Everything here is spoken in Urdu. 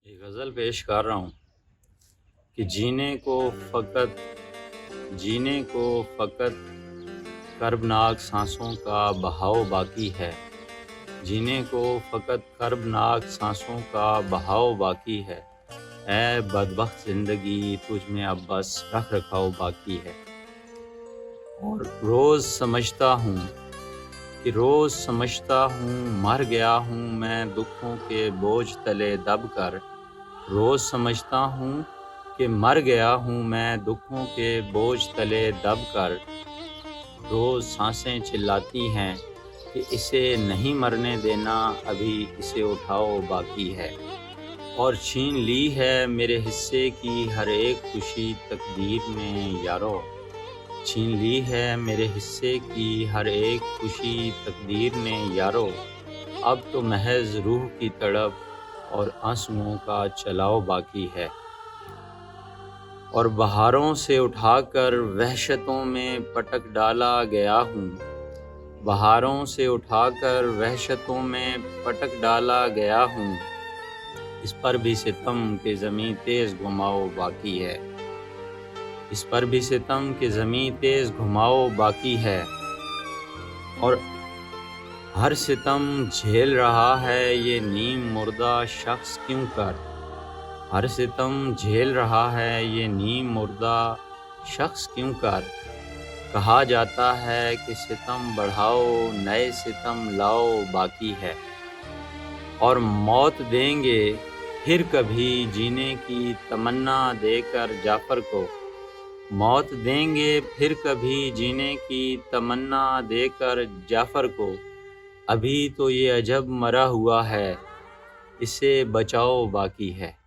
ایک غزل پیش کر رہا ہوں کہ جینے کو فقط کربناک سانسوں کا بہاؤ باقی ہے۔ جینے کو فقط کربناک سانسوں کا بہاؤ باقی ہے۔ اے بدبخت زندگی تجھ میں اب بس رکھ رکھاؤ باقی ہے۔ اور روز سمجھتا ہوں مر گیا ہوں میں دکھوں کے بوجھ تلے دب کر۔ روز سمجھتا ہوں کہ مر گیا ہوں میں دکھوں کے بوجھ تلے دب کر۔ روز سانسیں چلاتی ہیں کہ اسے نہیں مرنے دینا، ابھی اسے اٹھاؤ باقی ہے۔ اور چھین لی ہے میرے حصے کی ہر ایک خوشی تقدیر نے یارو۔ چھین لی ہے میرے حصے کی ہر ایک خوشی تقدیر نے یارو۔ اب تو محض روح کی تڑپ اور آنسوؤں کا چلاؤ باقی ہے۔ اور بہاروں سے اٹھا کر وحشتوں میں پٹک ڈالا گیا ہوں۔ بہاروں سے اٹھا کر وحشتوں میں پٹک ڈالا گیا ہوں۔ اس پر بھی ستم کہ زمیں تیز گھماؤ باقی ہے۔ اس پر بھی ستم کہ زمیں تیز گھماؤ باقی ہے۔ اور ہر ستم جھیل رہا ہے یہ نیم مردہ شخص کیوں کر۔ ہر ستم جھیل رہا ہے یہ نیم مردہ شخص کیوں کر۔ کہا جاتا ہے کہ ستم بڑھاؤ نئے ستم لاؤ باقی ہے۔ اور موت دیں گے پھر کبھی جینے کی تمنا دے کر جعفر کو۔ موت دیں گے پھر کبھی جینے کی تمنا دے کر جعفر کو۔ ابھی تو یہ عجب مرا ہوا ہے، اسے بچاؤ باقی ہے۔